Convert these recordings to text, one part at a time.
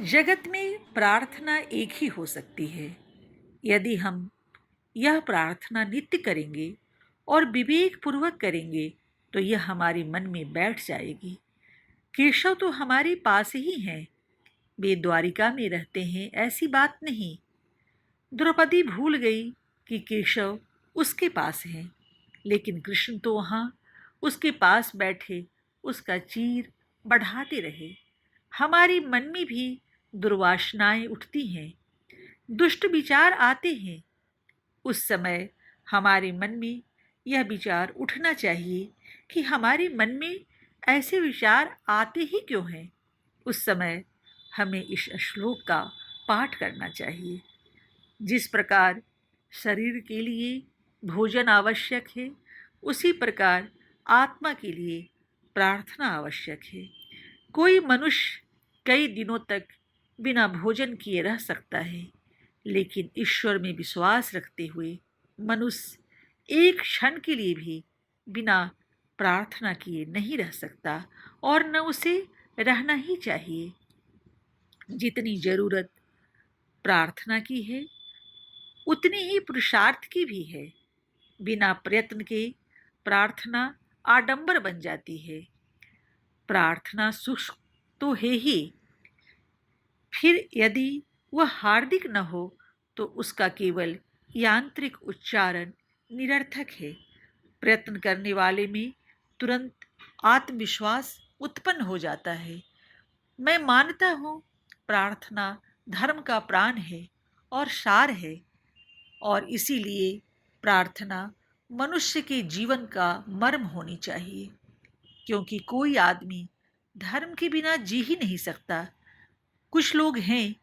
जगत में प्रार्थना एक ही हो सकती है। यदि हम यह प्रार्थना नित्य करेंगे और विवेक पूर्वक करेंगे तो यह हमारे मन में बैठ जाएगी। केशव तो हमारे पास ही हैं, वे द्वारिका में रहते हैं, ऐसी बात नहीं। द्रौपदी भूल गई कि केशव उसके पास हैं, लेकिन कृष्ण तो वहाँ उसके पास बैठे उसका चीर बढ़ाते रहे। हमारे मन में भी दुर्वासनाएं उठती हैं, दुष्ट विचार आते हैं। उस समय हमारे मन में यह विचार उठना चाहिए कि हमारे मन में ऐसे विचार आते ही क्यों हैं। उस समय हमें इस श्लोक का पाठ करना चाहिए। जिस प्रकार शरीर के लिए भोजन आवश्यक है, उसी प्रकार आत्मा के लिए प्रार्थना आवश्यक है। कोई मनुष्य कई दिनों तक बिना भोजन किए रह सकता है, लेकिन ईश्वर में विश्वास रखते हुए मनुष्य एक क्षण के लिए भी बिना प्रार्थना किए नहीं रह सकता, और न उसे रहना ही चाहिए। जितनी जरूरत प्रार्थना की है, उतनी ही पुरुषार्थ की भी है। बिना प्रयत्न के प्रार्थना आडंबर बन जाती है। प्रार्थना सुख तो है ही, फिर यदि वह हार्दिक न हो तो उसका केवल यांत्रिक उच्चारण निरर्थक है। प्रयत्न करने वाले में तुरंत आत्मविश्वास उत्पन्न हो जाता है। मैं मानता हूँ प्रार्थना धर्म का प्राण है और सार है, और इसीलिए प्रार्थना मनुष्य के जीवन का मर्म होनी चाहिए, क्योंकि कोई आदमी धर्म के बिना जी ही नहीं सकता। कुछ लोग हैं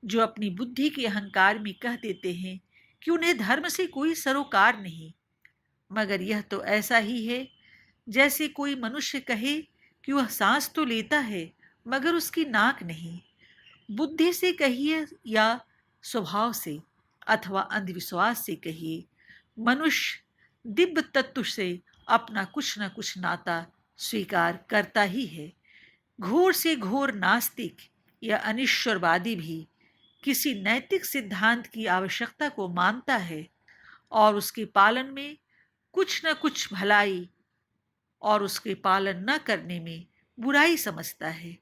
जो अपनी बुद्धि के अहंकार में कह देते हैं कि उन्हें धर्म से कोई सरोकार नहीं, मगर यह तो ऐसा ही है जैसे कोई मनुष्य कहे कि वह सांस तो लेता है मगर उसकी नाक नहीं। बुद्धि से कहिए या स्वभाव से अथवा अंधविश्वास से कहिए, मनुष्य दिव्य तत्व से अपना कुछ न कुछ नाता स्वीकार करता ही है। घोर से घोर नास्तिक या अनिश्वरवादी भी किसी नैतिक सिद्धांत की आवश्यकता को मानता है और उसके पालन में कुछ न कुछ भलाई और उसके पालन न करने में बुराई समझता है।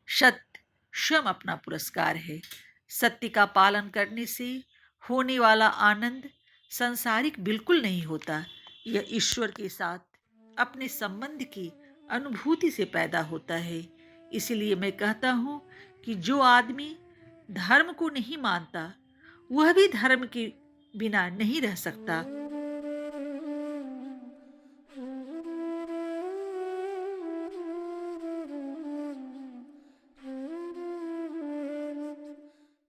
सत्य स्वयं अपना पुरस्कार है। सत्य का पालन करने से होने वाला आनंद सांसारिक बिल्कुल नहीं होता। यह ईश्वर के साथ अपने संबंध की अनुभूति से पैदा होता है। इसलिए मैं कहता हूँ कि जो आदमी धर्म को नहीं मानता, वह भी धर्म के बिना नहीं रह सकता,